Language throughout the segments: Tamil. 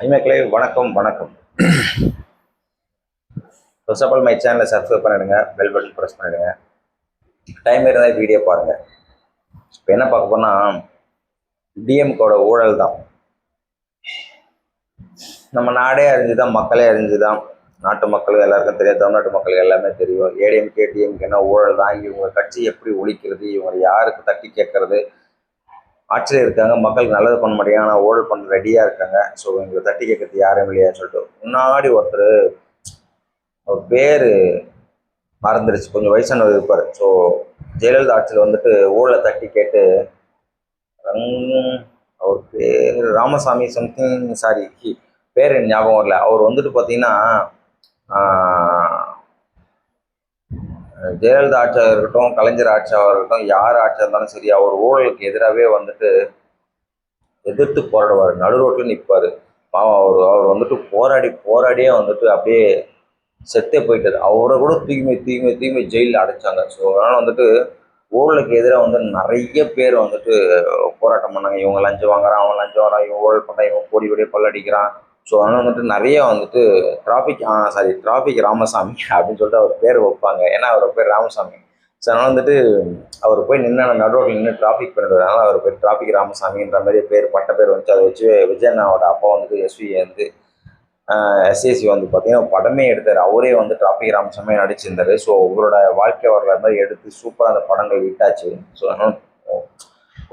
இனிமேக்களே வணக்கம் வணக்கம். ஃபர்ஸ்ட் ஆஃப் ஆல் மை சேனலை சப்ஸ்கிரைப் பண்ணிடுங்க, பெல் பட்டன் ப்ரெஸ் பண்ணிடுங்க. டைம் இருந்தால் வீடியோ பாருங்கள். இப்போ என்ன பார்க்க போனால் டிஎம்கோட ஊழல் தான். நம்ம நாடே அறிஞ்சுதான், மக்களே அறிஞ்சுதான், நாட்டு மக்களுக்கு எல்லாருக்கும் தெரியும், தமிழ்நாட்டு மக்களுக்கு எல்லாமே தெரியும். ஏடிஎம்கே டிஎம்கேன்னா ஊழல் தான். இவங்க கட்சி எப்படி ஒழிக்கிறது, இவங்க யாருக்கு தட்டி கேட்கறது, ஆட்சியில் இருக்காங்க, மக்களுக்கு நல்லது பண்ண முடியும், ஆனால் ஊழல் பண்ண ரெடியாக இருக்காங்க. ஸோ இவங்களை தட்டி கேட்கறது யாரும் இல்லையான்னு சொல்லிட்டு முன்னாடி ஒருத்தர் பேர் மறந்துருச்சு, கொஞ்சம் வயசானவர் இருப்பார். ஸோ ஜெயலலிதா ஆட்சியில் வந்துட்டு ஊழலை தட்டி கேட்டு அவர் பேர் ராமசாமி சம்திங், சாரி பேர் ஞாபகம் வரல. அவர் வந்துட்டு பார்த்தீங்கன்னா ஜெயலலிதா ஆட்சியாக இருக்கட்டும், கலைஞர் ஆட்சியாக இருக்கட்டும், யார் ஆட்சியாக இருந்தாலும் சரி, அவர் ஊழலுக்கு எதிராகவே வந்துட்டு எதிர்த்து போராடுவார், நடு ரோட்டில் நிற்பார். பாவம் அவர் வந்துட்டு போராடியே வந்துட்டு அப்படியே செத்தே போயிட்டார். அவரை கூட தூய்மை ஜெயிலில் அடைச்சாங்க. ஸோ அதனால் வந்துட்டு ஊழலுக்கு எதிராக வந்து நிறைய பேர் வந்துட்டு போராட்டம் பண்ணாங்க. இவங்க லஞ்சம் வாங்குறான், அவன் லஞ்சம் வாங்குறான், இவன் ஊழல் பண்ணுறான், இவன் கோடி கொள்ளடிக்கிறான். ஸோ அதனால் வந்துட்டு நிறைய வந்துட்டு டிராஃபிக் ராமசாமி அப்படின்னு சொல்லிட்டு அவர் பேர் வைப்பாங்க. ஏன்னா அவர் பேர் ராமசாமி. ஸோ அதனால் வந்துட்டு அவர் போய் நின்று நடுரோட்டில் நின்று டிராஃபிக் பண்ணிடுவார். அதனால் அவர் பேர் டிராஃபிக் ராமசாமின்ற மாதிரி பட்ட பேர் வந்துச்சு. அதை வச்சு விஜயண்ணாவோட அப்பா வந்துட்டு எஸ்வி வந்து எஸ்ஏசி வந்து பார்த்தீங்கன்னா படமே எடுத்தார். அவரே வந்து டிராஃபிக் ராமசாமி நடிச்சிருந்தார். ஸோ அவரோட வாழ்க்கை வரலாறு மாதிரி எடுத்து சூப்பராக அந்த படங்கள் விட்டாச்சு. ஸோ அதனால்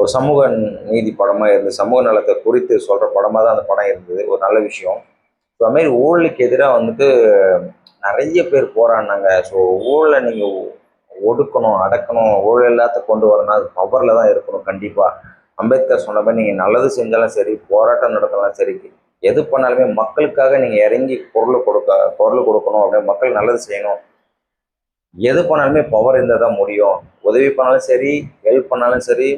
ஒரு சமூக நீதி படமாக இருந்து சமூக நலத்தை குறித்து சொல்கிற படமாக தான் அந்த படம் இருந்தது. ஒரு நல்ல விஷயம். ஸோ அதுமாதிரி ஊழலுக்கு எதிராக வந்துட்டு நிறைய பேர் போராடினாங்க. ஸோ ஊழலை நீங்கள் ஒடுக்கணும், அடக்கணும், ஊழல் எல்லாத்தையும் கொண்டு வரணும், அது பவரில் தான் இருக்கணும். கண்டிப்பாக அம்பேத்கர் சொன்ன மாதிரி நீங்கள் நல்லது செஞ்சாலும் சரி, போராட்டம் நடத்தினாலும் சரி, எது பண்ணாலுமே மக்களுக்காக நீங்கள் இறங்கி குரல் கொடுக்கணும். அப்படியே மக்கள் நல்லது செய்யணும். எது பண்ணாலுமே பவர் இருந்தால் தான் முடியும். உதவி பண்ணாலும் சரி, ஹெல்ப் பண்ணாலும் சரி,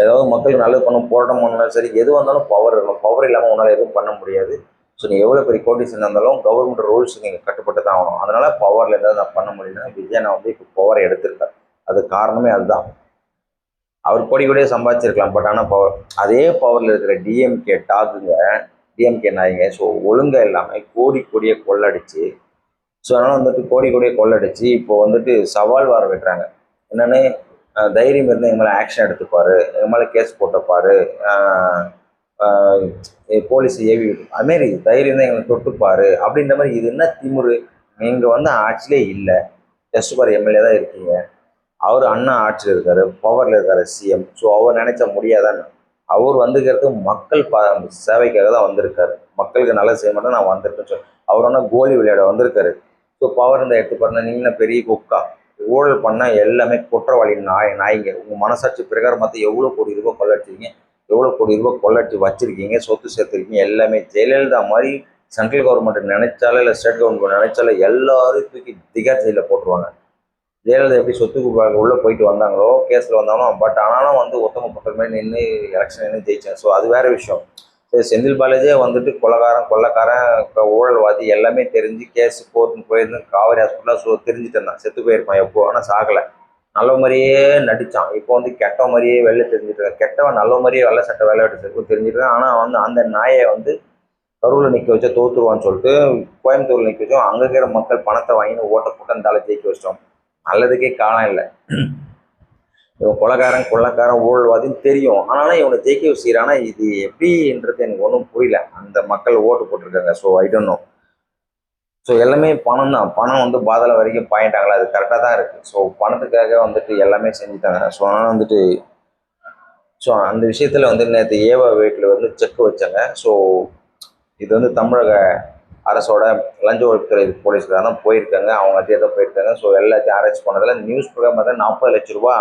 ஏதாவது மக்களுக்கு நல்லது பண்ணணும், போராட்டம் பண்ணாலும் சரி, எது வந்தாலும் பவர் இருக்கணும். பவர் இல்லாமல் உன்னால் எதுவும் பண்ண முடியாது. ஸோ நீங்கள் எவ்வளோ பெரிய கோட்டீஸ்வரன் இருந்தாலும் கவர்மெண்ட் ரூல்ஸ் நீங்கள் கட்டுப்பட்டு தான் ஆகணும். அதனால் பவரில் ஏதாவது நான் பண்ண முடியும்னா விஜயனை வந்து இப்போ பவரை எடுத்திருக்கார். அது காரணமே அதுதான். அவர் கோடியே சம்பாதிச்சிருக்கலாம். பட் ஆனால் பவர், அதே பவரில் இருக்கிற டிஎம்கே நாய்ங்க ஸோ ஒழுங்காக இல்லாமல் கோடியை கொள்ளடிச்சு, ஸோ அதனால் வந்துட்டு கோடியே கொள்ளடிச்சு இப்போ வந்துட்டு சவால் வர விடுறாங்க. என்னென்னு தைரியம் இருந்து எங்கள் மேலே ஆக்ஷன் எடுத்துப்பார், எங்கள் மேலே கேஸ் போட்டப்பார், போலீஸ் ஏவி அதுமாரி தைரியம் தான் எங்களை தொட்டுப்பார் அப்படின்ற மாதிரி. இது என்ன திமுரு? நீங்கள் வந்து ஆட்சியிலே இல்லை, ஜஸ்ட் பார் எம்எல்ஏ தான் இருக்கீங்க. அவர் அண்ணா ஆட்சியில் இருக்காரு, பவரில் இருக்காரு, சிஎம். ஸோ அவர் நினைச்ச முடியாதான்னு. அவர் வந்துக்கிறது மக்கள் சேவைக்காக தான் வந்திருக்காரு. மக்களுக்கு நல்லது செய்ய மாட்டேன் நான் வந்திருக்கேன்னு சொல்லி அவர் ஒன்றும் கோலி விளையாட வந்திருக்காரு. ஸோ பவர் இந்த எடுத்து பாருங்க, நீங்கள் பெரிய குக்கா ஊழல் பண்ணால் எல்லாமே குற்றவாளி நாய்ங்க. உங்கள் மனசாட்சி பிரகாரம் பார்த்து எவ்வளோ கோடி ரூபாய் கொள்ளடிச்சிருக்கீங்க, எவ்வளோ கோடி ரூபாய் கொள்ளடிச்சு வச்சிருக்கீங்க, சொத்து சேர்த்துருக்கீங்க. எல்லாமே ஜெயலலிதா மாதிரி சென்ட்ரல் கவர்மெண்ட் நினைச்சாலும் இல்லை ஸ்டேட் கவர்மெண்ட் நினைச்சாலும் எல்லாரும் தூக்கி திகார் ஜெயிலில் போட்டுருவாங்க. ஜெயலலிதா எப்படி சொத்துக்கு உள்ளே போயிட்டு வந்தாங்களோ, கேஸில் வந்தாலும், பட் ஆனாலும் வந்து ஒத்தம பக்கமே நின்று எலெக்ஷன் நின்று ஜெயிச்சாங்க. ஸோ அது வேறு விஷயம். செந்தில் பாலாஜியே வந்துட்டு கொள்ளக்காரன் ஊழல்வாதி எல்லாமே தெரிஞ்சு கேஸ் கோர்ட்டுன்னு போயிருந்து காவேரி ஹாஸ்பிட்டலாக தெரிஞ்சுட்டு இருந்தான். செத்து போயிருப்பான் எப்போ, ஆனால் சாகலை. நல்ல மாதிரியே நடித்தான். இப்போ வந்து கெட்ட மாதிரியே வெளில தெரிஞ்சுட்டு கெட்டவன் நல்ல மாதிரியே வெள்ளை சட்டை விளையாட்டு தெரிஞ்சுட்டு. ஆனால் வந்து அந்த நாயை வந்து கரூரில் நிற்க வச்சா தோற்றுருவான்னு சொல்லிட்டு கோயம்புத்தூரில் நிற்க வச்சோம். அங்கே இருக்கிற மக்கள் பணத்தை வாங்கின்னு ஓட்ட போட்டு அந்த தலை ஜெயிக்க வச்சிட்டோம். நல்லதுக்கே காலம் இல்லை. இவன் கொள்ளக்காரன் ஊழல்வாதின்னு தெரியும், ஆனாலும் இவனை ஜெயிக்க வச்சுக்கிறானா இது எப்படின்றது எனக்கு ஒன்றும் புரியல. அந்த மக்கள் ஓட்டு போட்டிருக்காங்க. So I don't know. So எல்லாமே பணம் தான். பணம் வந்து பாதாள வரைக்கும் பாயிண்டாங்களா, அது கரெக்டாக தான் இருக்குது. ஸோ பணத்துக்காக வந்துட்டு எல்லாமே செஞ்சுட்டாங்க. ஸோ ஆனால் வந்துட்டு அந்த விஷயத்தில் வந்து நேற்று ஏவா வீட்டில் வந்து செக் வச்சாங்க. ஸோ இது வந்து தமிழக அரசோட லஞ்ச ஒழிப்புத்துறை போலீஸ்கார தான் போயிருக்காங்க. அவங்க அதே தான் போயிருக்காங்க. ஸோ எல்லாத்தையும் அரெஸ்ட் பண்ணதில் நியூஸ் பிரகாரம் பார்த்தா 40 லட்ச ரூபா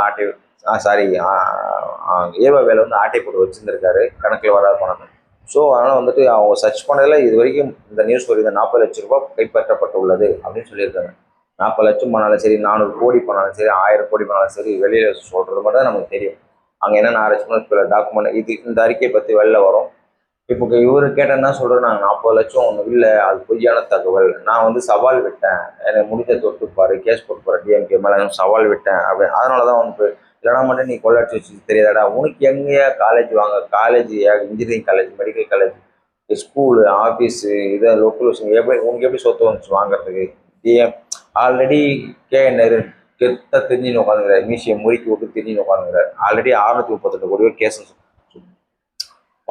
ஏவா வேலை வந்து ஆட்டை போட்டு வச்சுருந்துருக்காரு, கணக்கில் வராத பணம். ஸோ அதனால் வந்துட்டு அவங்க சர்ச் பண்ணதில் இது வரைக்கும் இந்த நியூஸ் வரைக்கும் இந்த 40 லட்ச ரூபா கைப்பற்றப்பட்டுள்ளது அப்படின்னு சொல்லியிருக்காங்க. 40 லட்சம் பண்ணாலும் சரி, 400 கோடி பண்ணாலும் சரி, 1000 கோடி பண்ணாலும் சரி, வெளியில் சொல்கிறது மட்டும் தான் நமக்கு தெரியும். அங்கே என்னென்ன அரெஸ்ட் பண்ண டாக்குமெண்ட் இந்த அறிக்கையை பற்றி வெளில வரும். இப்போ இவர் கேட்டால் என்ன சொல்கிறேன், நாங்கள் 40 லட்சம் ஒன்றும் இல்லை, அது பொய்யான தகவல், நான் வந்து சவால் விட்டேன், எனக்கு முடிஞ்ச தொட்டுப்பாரு, கேஸ் போட்டு டிஎம்கே மேலே சவால் விட்டேன் அப்படின்னு. அதனால தான் வந்து இல்லைனா மட்டும் நீ கொள்ளாட்சி வச்சு தெரியாதாடா, உனக்கு எங்கேயா காலேஜ் வாங்க, college engineering college, medical college school office இதை லொக்கேஷன் எப்படி உனக்கு எப்படி சொத்து வந்துச்சு வாங்குறதுக்கு? டிஎம் ஆல்ரெடி நேரு கெத்தாக தெரிஞ்சுன்னு உட்காந்துக்கிறார், மீசியை முறுக்கி விட்டு தெரிஞ்சுன்னு உட்காந்துக்கிறார். ஆல்ரெடி 638 கோடி கேஸ்.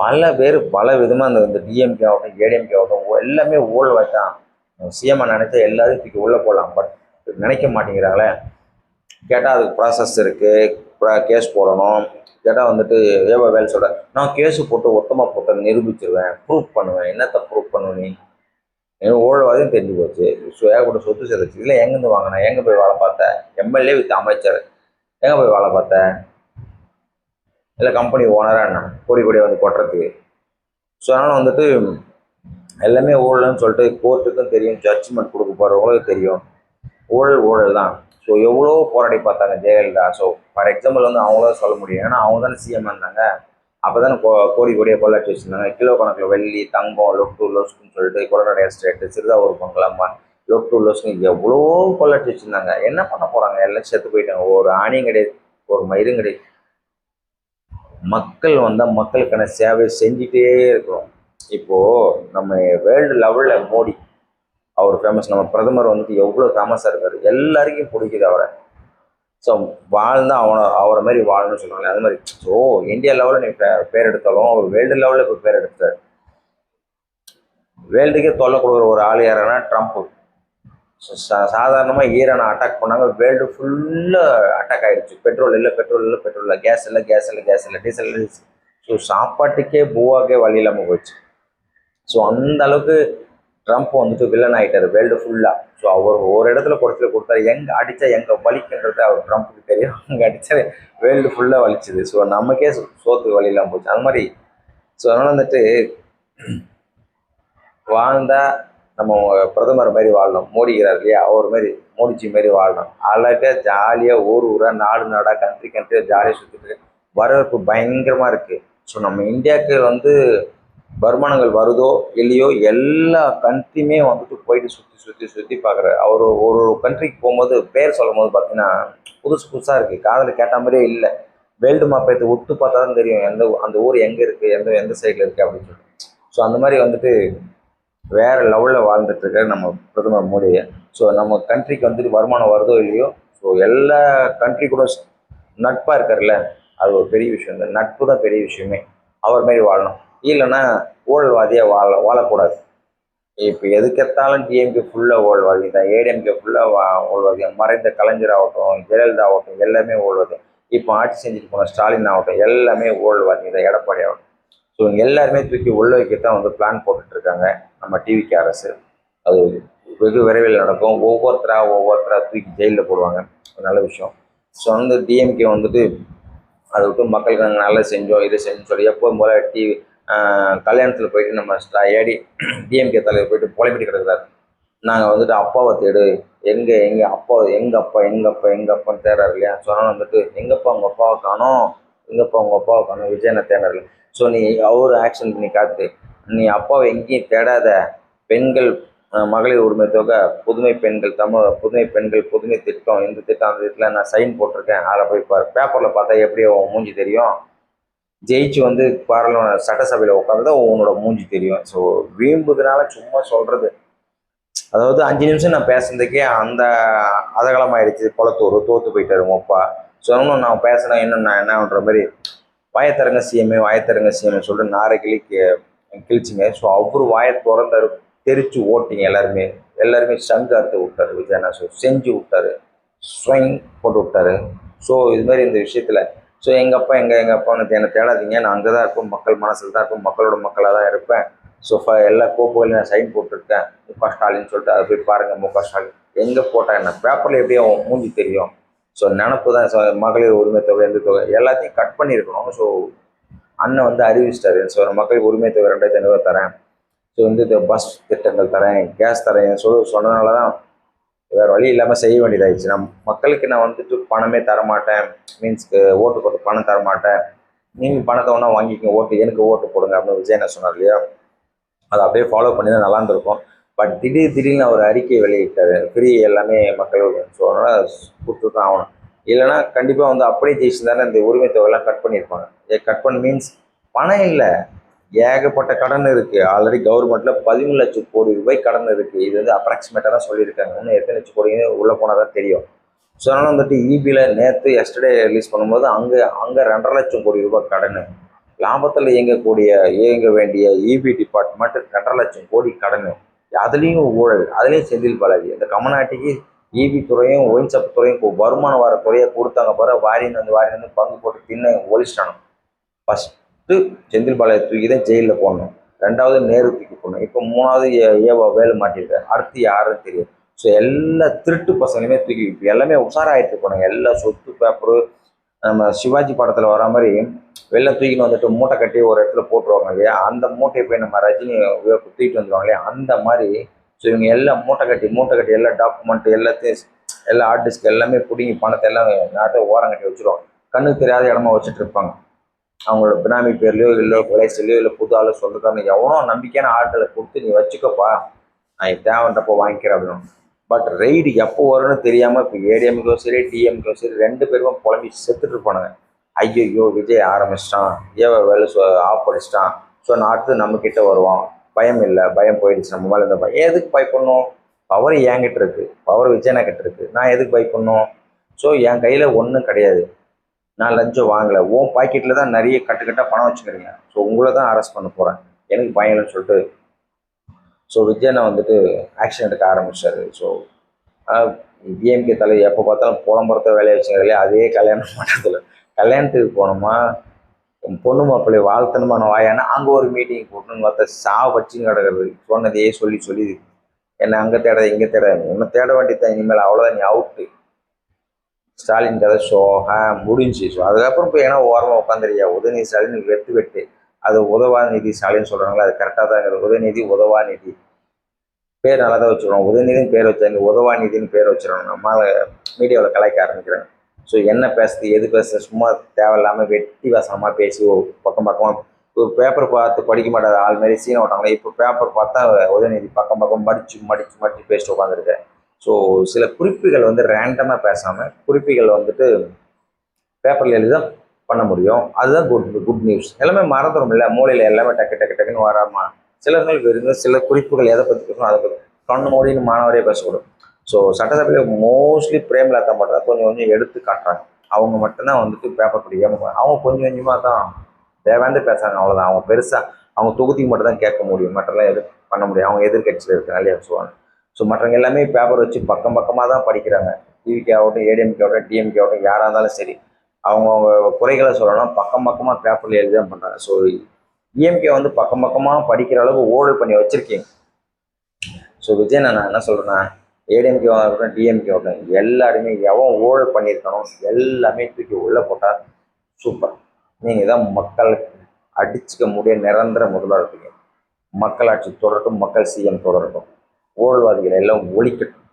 பல பேர் பல விதமாக இந்த டிஎம்கே ஆகட்டும் ஏடிஎம்கே ஆகட்டும் எல்லாமே ஊழல் தான். சிஎம்ஐ நினைச்சா எல்லாரும் தூக்கி உள்ளே போடலாம், பட் நினைக்க மாட்டேங்கிறாங்களே. கேட்டால் அதுக்கு ப்ராசஸ் இருக்குது, கேஸ் போடணும். கேட்டால் வந்துட்டு ஏவோ வேலை சொல்கிற, நான் கேஸு போட்டு ஒத்தமாக போட்டு நிரூபிச்சிருவேன், ப்ரூஃப் பண்ணுவேன். என்னத்தை ப்ரூஃப் பண்ணுவேன் நீ? எனக்கு ஊழல்வாதையும் தெரிஞ்சு போச்சு. ஸோ ஏகப்பட்ட சொத்து சேர்ந்துச்சு. இல்லை எங்கேருந்து வாங்கினேன், எங்கே போய் வேலை பார்த்தேன்? எம்எல்ஏ வித் அமைச்சர், எங்கே போய் வேலை பார்த்தேன்? இல்லை கம்பெனி ஓனராக என்ன கோடி கோடியாக வந்து கொட்டுறதுக்கு? ஸோ அதனால் வந்துட்டு எல்லாமே ஊழல்னு சொல்லிட்டு கோர்ட்டுக்கும் தெரியும், ஜட்ஜ்மெண்ட் கொடுக்க போகிறவங்களுக்கும் தெரியும் ஊழல் தான். ஸோ எவ்வளோ போராடி பார்த்தாங்க ஜெயலலிதா. ஸோ ஃபார் எக்ஸாம்பிள் வந்து அவங்களாம் சொல்ல முடியும், ஏன்னா அவங்க தானே சிஎம் இருந்தாங்க. அப்போ தானே கோடி கோடியாக கொள்ளாட்டி வச்சுருந்தாங்க. கிலோ கணக்கில் வெள்ளி தங்கம் லொட்டு லொஸ்க்குன்னு சொல்லிட்டு கொடநாடு எஸ்டேட்டு சிறுதாவூர் பங்களாமா லொட்டு லொஸ்க்குன்னு எவ்வளோ கொள்ளாட்டி வச்சுருந்தாங்க. என்ன பண்ண போகிறாங்க? எல்லாம் செத்து போயிட்டாங்க. ஒரு ஆணியும் கிடையாது, ஒரு மயிரும் கிடையாது. மக்கள் வந்தால் மக்களுக்கான சேவை செஞ்சிட்டே இருக்கிறோம். இப்போது நம்ம வேர்ல்டு லெவலில் மோடி அவர் ஃபேமஸ். நம்ம பிரதமர் வந்துட்டு எவ்வளோ ஃபேமஸாக இருக்கார், எல்லாருக்கும் பிடிக்குது அவரை. ஸோ வாழ்ந்தால் அவரை மாதிரி வாழணும்னு சொல்லுவாங்களே, அது மாதிரி. ஸோ இந்தியா லெவலில் நீ பேர் எடுத்தாலும் அவர் வேர்ல்டு லெவலில் இப்போ பேர் எடுத்தார். வேர்ல்டுக்கே தொல்லை கொடுக்குற ஒரு ஆள் யாருன்னா ட்ரம்ப்பு. சாதாரணமாக ஈரானை அட்டாக் பண்ணாங்க, வேர்ல்டு ஃபுல்லாக அட்டாக் ஆகிடுச்சு. பெட்ரோல் இல்லை, கேஸ் இல்லை, டீசல் இல்லை. ஸோ சாப்பாட்டுக்கே பூவாக்கே வழி இல்லாமல் போச்சு. ஸோ அந்த அளவுக்கு ட்ரம்ப் வந்துட்டு வில்லன் ஆகிட்டார் வேர்ல்டு ஃபுல்லாக. ஸோ அவர் ஒரு இடத்துல குறைச்சல கொடுத்தாரு, எங்கே அடித்தா எங்கே வலிக்குன்றது அவர் ட்ரம்ப்புக்கு தெரியும். அங்கே அடித்தா வேர்ல்டு ஃபுல்லாக வலிச்சுது. ஸோ நமக்கே சோத்துக்கு வழி இல்லாமல் போச்சு, அது மாதிரி. ஸோ அதனால் வந்துட்டு வாழ்ந்தால் நம்ம பிரதமர் மாதிரி வாழணும். மோடிக்கிறார் இல்லையா, அவர் மாதிரி மோடிஜி மாதிரி வாழணும். அழகாக ஜாலியாக ஊராக நாடாக கண்ட்ரியாக ஜாலியாக சுற்றிட்டு வரவேற்பு பயங்கரமாக இருக்குது. ஸோ நம்ம இந்தியாவுக்கு வந்து வருமானங்கள் வருதோ இல்லையோ எல்லா கண்ட்ரியுமே வந்துட்டு போயிட்டு சுற்றி பார்க்குறாரு. அவர் ஒரு கண்ட்ரிக்கு போகும்போது பேர் சொல்லும் போது பார்த்தீங்கன்னா புதுசாக இருக்குது, காதில் கேட்ட மாதிரியே இல்லை. வேர்ல்டு மேப் எடுத்து ஒத்து பார்த்தா தான் தெரியும் அந்த ஊர் எங்கே இருக்குது, எந்த சைடில் இருக்குது அப்படின்னு சொல்லிட்டு. ஸோ அந்த மாதிரி வந்துட்டு வேறு லெவலில் வாழ்ந்துட்டுருக்காரு நம்ம பிரதமர் மோடி. ஸோ நம்ம கண்ட்ரிக்கு வந்துட்டு வருமானம் வருதோ இல்லையோ, ஸோ எல்லா கண்ட்ரி கூட நட்பாக இருக்கார்ல, அது ஒரு பெரிய விஷயம். இந்த நட்பு தான் பெரிய விஷயமே. அவர் மாதிரி வாழணும், இல்லைன்னா ஊழல்வாதியாக வாழக்கூடாது. இப்போ எதுக்கெத்தாலும் டிஎம்கே ஃபுல்லாக ஊழல்வாதி தான், ஏடிஎம்கே ஃபுல்லாக ஊழல்வாதி. மறைந்த கலைஞர் ஆகட்டும், ஜெயலலிதா ஆகட்டும், எல்லாமே ஊழல்வாதி. இப்போ ஆட்சி செஞ்சுட்டு போன ஸ்டாலின் ஆகட்டும், எல்லாமே ஊழல்வாதி தான், எடப்பாடி ஆகட்டும். ஸோ எல்லாருமே தூக்கி உள்ள வைக்கத்தான் வந்து பிளான் போட்டுட்ருக்காங்க நம்ம டிவிக்கு அரசு. அது வெகு விரைவில் நடக்கும். ஒவ்வொருத்தராக தூக்கி ஜெயிலில் போடுவாங்க, நல்ல விஷயம். ஸோ வந்து டிஎம்கே வந்துட்டு அதை விட்டு மக்களுக்கு நாங்கள் நல்லா செஞ்சோம், இதை செஞ்சோம் சொல்லி எப்போதும் போல் கல்யாணத்தில் போயிட்டு நம்ம டிஎம்கே தலைவர் போயிட்டு புலம்பிட்டு கிடக்குறாரு. நாங்கள் வந்துட்டு அப்பாவை தேடு, எங்கள் அப்பான்னு தேடுறாரு இல்லையா. ஸோ அதனால் வந்துட்டு உங்கள் அப்பாவை காணோம், விஜயனை தேடுறாரு. ஸோ நீ அவர் ஆக்ஷன் பண்ணி காத்து, நீ அப்பாவை எங்கேயும் தேடாத. பெண்கள் மகளிர் உரிமை தொகை, புதுமை பெண்கள் புதுமை திட்டம், இந்த திட்டம் அந்த திட்டத்தில் நான் சைன் போட்டிருக்கேன், அதில் போய் பாரு. பேப்பரில் பார்த்தா எப்படி உன் மூஞ்சி தெரியும்? ஜெயிச்சு வந்து சட்டசபையில் உட்காந்துதான் உன்னோட மூஞ்சி தெரியும். ஸோ வீம்புக்குனால சும்மா சொல்கிறது. அதாவது 5 நிமிஷம் நான் பேசுனதுக்கே அந்த அதகலமாயிடுச்சு. குளத்தூர் தோற்று போயிட்டாரு மொப்பா. ஸோ இன்னும் நான் பேசினா இன்னும் நான் என்னன்ற மாதிரி வாயத்தரங்க சிஎம்ஏ சொல்லிட்டு நாரை கிழிச்சிங்க. ஸோ அவரு வாயை திறந்தாரு, தெரிச்சு ஓட்டிங்க எல்லாருமே சங்கு அறுத்து விட்டாரு விஜயனா. ஸோ செஞ்சு விட்டாரு, ஸ்வைங் போட்டு விட்டாரு. ஸோ இது மாதிரி இந்த விஷயத்தில் ஸோ எங்கள் அப்பான்னு என்னை தேடாதீங்க, நான் அங்கே தான் இருப்பேன், மக்கள் மனசில் தான் இருப்பேன், மக்களோட மக்களாக தான் இருப்பேன். ஸோ எல்லா கோப்புகளையும் நான் சைன் போட்டிருக்கேன், முக ஸ்டாலின்னு சொல்லிட்டு அதை போய் பாருங்கள். முக ஸ்டாலின் எங்கே போட்டால் என்ன, பேப்பரில் எப்படியும் மூஞ்சி தெரியும். ஸோ நினப்பு தான். ஸோ மகளிர் உரிமை தொகை, எந்த தொகை எல்லாத்தையும் கட் பண்ணியிருக்கணும். ஸோ அண்ணன் வந்து அறிவிச்சிட்டாரு. ஸோ மக்களுக்கு உரிமை தொகை 2500 தரேன், ஸோ வந்து இந்த பஸ் திட்டங்கள் தரேன், கேஸ் தரேன் சொன்னதுனால தான் வேறு வழி இல்லாமல் செய்ய வேண்டியதாகிடுச்சு. மக்களுக்கு நான் வந்துட்டு பணமே தரமாட்டேன், மீன்ஸ்க்கு ஓட்டு போட்டு பணம் தரமாட்டேன், நீங்கள் பணத்தை ஒன்றா வாங்கிக்கோங்க, எனக்கு ஓட்டு போடுங்க அப்படின்னு விஜயனை சொன்னார் இல்லையா. அதை அப்படியே ஃபாலோ பண்ணி தான் நல்லா இருந்திருக்கும். பட் திடீர்னு அவர் அறிக்கை வெளியிட்டார், ஃப்ரீ எல்லாமே மக்களுக்கு. ஸோ அதனால் கொடுத்து தான் ஆகணும், இல்லைனா கண்டிப்பாக வந்து அப்படியே ஜெயிச்சிருந்தாலும் இந்த உரிமை தொகையெல்லாம் கட் பண்ணியிருப்பாங்க. கட் பண்ண மீன்ஸ் பணம் இல்லை, ஏகப்பட்ட கடன் இருக்கு. ஆல்ரெடி கவர்மெண்ட்ல 13 லட்சம் கோடி ரூபாய் கடன் இருக்கு. இது வந்து அப்ராக்சிமேட்டா தான் சொல்லியிருக்காங்க. இன்னும் எத்தனை லட்சம் கோடி உள்ள போனால் தான் தெரியும். ஸோ அதனால வந்துட்டு இபியில் நேற்று எஸ்டர்டே ரிலீஸ் பண்ணும்போது அங்கே அங்கே 2.5 லட்சம் கோடி ரூபாய் கடன். லாபத்தில் இயங்க வேண்டிய இபி டிபார்ட்மெண்ட் 2.5 லட்சம் கோடி கடன். அதுலேயும் ஊழல், அதுலேயும் செந்தில் பாலாஜி. இந்த கமநாட்டிக்கு இபி துறையும் ஒயின் ஷாப் துறையும் வருமானம் வர துறையை கொடுத்தாங்க பாரு, வாரின்னு பங்கு போட்டு தின்னு ஒழிச்சிட்டானோ. ஃபஸ்ட்டு செந்தில் பாலாஜி தூக்கி தான் ஜெயிலில் போடணும், ரெண்டாவது நேரு தூக்கி போடணும், இப்போ மூணாவது ஏவா வேலு மாட்டியிருக்காரு, அடுத்து யாருன்னு தெரியும். ஸோ எல்லா திருட்டு பசங்களையுமே தூக்கி இப்போ எல்லாமே உஷாராயிட்டு போனாங்க. எல்லா சொத்து பேப்பரு நம்ம சிவாஜி படத்தில் வர மாதிரி வெளில தூக்கின்னு வந்துட்டு மூட்டை கட்டி ஒரு இடத்துல போட்டுருவாங்க இல்லையா, அந்த மூட்டையை போய் நம்ம ரஜினி தூக்கிட்டு வந்துடுவாங்க இல்லையா, அந்த மாதிரி. ஸோ இவங்க எல்லாம் மூட்டை கட்டி எல்லா டாக்குமெண்ட் எல்லாத்தையும் எல்லா ஹார்ட் டிஸ்க் எல்லாமே பிடிங்கி பணத்தை எல்லாம் நாட்டை ஓரம் கட்டி வச்சுருவாங்க. கண்ணுக்கு தெரியாத இடமா வச்சுட்டு இருப்பாங்க. அவங்களோட பினாமி பேர்லையோ இல்லை கொலைசிலையோ இல்லை புது ஆளு சொந்தக்காரன் எவனோ நம்பிக்கையான ஆட்களை கொடுத்து நீ வச்சுக்கப்பா, நான் தேவைன்றப்போ வாங்கிக்கிறேன் அப்படின்னு. பட் ரெய்டு எப்போ வரும்னு தெரியாமல் இப்போ ஏடிஎம்கோ சரி டிஎம்கோ சரி 2 பேரும் புலம்பி செத்துட்டு இருப்பானுங்க. ஐயோ விஜய் ஆரம்பிச்சிட்டான், வேலை ஆஃப் பண்ணிச்சிட்டான், ஸோ நான் அடுத்து நம்மக்கிட்ட வருவான், பயம் இல்லை, பயம் போயிடுச்சு, நம்ம மேலே இந்த பயம் எதுக்கு பயப்படணும்? பவர் என்கிட்ட இருக்கு, பவர் விஜயனா கிட்ட இருக்கு, நான் எதுக்கு பயப்படணும்? ஸோ என் கையில் ஒன்றும் கிடையாது, நான் லஞ்சம் வாங்கலை, உன் பாக்கெட்டில் தான் நிறைய கட்டுக்கட்டாக பணம் வச்சுக்கிறீங்க, ஸோ உங்களை தான் அரெஸ்ட் பண்ண போகிறேன், எனக்கு பயம் இல்லைன்னு சொல்லிட்டு ஸோ விஜயனை வந்துட்டு ஆக்ஷன் எடுக்க ஆரம்பிச்சாரு. ஸோ டிஎம்கே தலை எப்போ பார்த்தாலும் புலம்புறத வேலையை வச்சுக்கிறீங்களே, அதே கல்யாணம் மண்டபத்தில் கல்யாணத்துக்கு போனோமா, பொண்ணு மாப்பிள்ளை வாழ்த்தணுமான வாயானா அங்கே ஒரு மீட்டிங் போட்டுன்னு பார்த்தா சாவு வச்சுன்னு கிடக்கிறது. சொன்னதையே சொல்லி சொல்லி என்னை அங்கே தேட இங்கே தேட, உன்னை தேட வேண்டியதான் இனிமேல், அவ்வளோதான், நீ அவுட்டு. ஸ்டாலின் கதை முடிஞ்சு. ஸோ அதுக்கப்புறம் போய் ஏன்னா ஓரமாக உட்காந்துருக்கியா, உதயநிதி ஸ்டாலின் வெட்டு அது உதவாநிதி ஸ்டாலின் சொல்கிறாங்களா, அது கரெக்டாக தான் இருக்குது. உதயநிதி உதவாநிதி பேர் நல்லா தான் வச்சுருவோம், உதயநிதினு பேர் வச்சாங்க, உதவாநிதினு பேர் வச்சுருவாங்க. நம்ம மீடியாவில் கலாய்க்க ஆரம்பிக்கிறாங்க. ஸோ என்ன பேசுது எது பேசுது சும்மா தேவையில்லாமல் வெட்டி வசனமாக பேசி பக்கமாக ஒரு பேப்பர் பார்த்து படிக்க மாட்டாத ஆள் மாரி சீனை ஓட்டாங்களே, இப்போ பேப்பர் பார்த்தா உதயநிதி பக்கம் மடித்து பேசிட்டு உட்காந்துருக்கேன். ஸோ சில குறிப்புகள் வந்து ரேண்டமாக பேசாமல் குறிப்புகள் வந்துட்டு பேப்பரில் எழுதி தான் பண்ண முடியும். அதுதான் குட் நியூஸ். எல்லாமே மறந்துடும் இல்லை, மூலையில் எல்லாமே டக்குன்னு வராமா. சிலர்கள் வெறும் சில குறிப்புகள் எதை பற்றி பேசணும் அதை பற்றி கண்ணு மோடின்னு மாணவரே பேசக்கூடும். ஸோ சட்டசபையில் மோஸ்ட்லி பிரேமலதா மட்டும் கொஞ்சம் எடுத்து காட்டுறாங்க. அவங்க மட்டும்தான் வந்துட்டு பேப்பர் படிக்காமல் அவங்க கொஞ்சமாக தான் தேவையாண்டு பேசுகிறாங்க, அவ்வளோதான். அவங்க பெருசாக அவங்க தொகுதிக்கு மட்டும் தான் கேட்க முடியும், மற்றெல்லாம் எது பண்ண முடியும். அவங்க எதிர்கட்சியில் இருக்கிறனாலே சொல்லுவாங்க. ஸோ மற்றவங்க எல்லாமே பேப்பர் வச்சு பக்கமாக தான் படிக்கிறாங்க. டிவிகே ஆகட்டும், ஏடிஎம்கே ஆகட்டும், டிஎம்கே ஆகட்டும், யாராக இருந்தாலும் சரி, அவங்கவுங்க குறைகளை சொல்லணும் பக்கமாக பேப்பரில் எழுதி தான் பண்ணுறாங்க. ஸோ டிஎம்கே வந்து பக்கமாக படிக்கிற அளவுக்கு ஊழல் பண்ணி வச்சுருக்கீங்க. ஸோ விஜய் நான் என்ன சொல்கிறேன்னா, ஏடிஎம்கே ஆகட்டும் டிஎம்கே ஆகட்டும், எல்லாருமே எவன் ஊழல் பண்ணியிருக்கணும் எல்லாமே தூக்கி உள்ளே போட்டால் சூப்பர். நீங்கள் தான் மக்களுக்கு அடிச்சுக்க முடிய நிரந்தர முதலாக இருப்பீங்க. மக்களாட்சி தொடரட்டும், மக்கள் சிஎம் தொடரட்டும், ஊழல்வாதிகளை எல்லாம் ஒழிக்கட்டும்.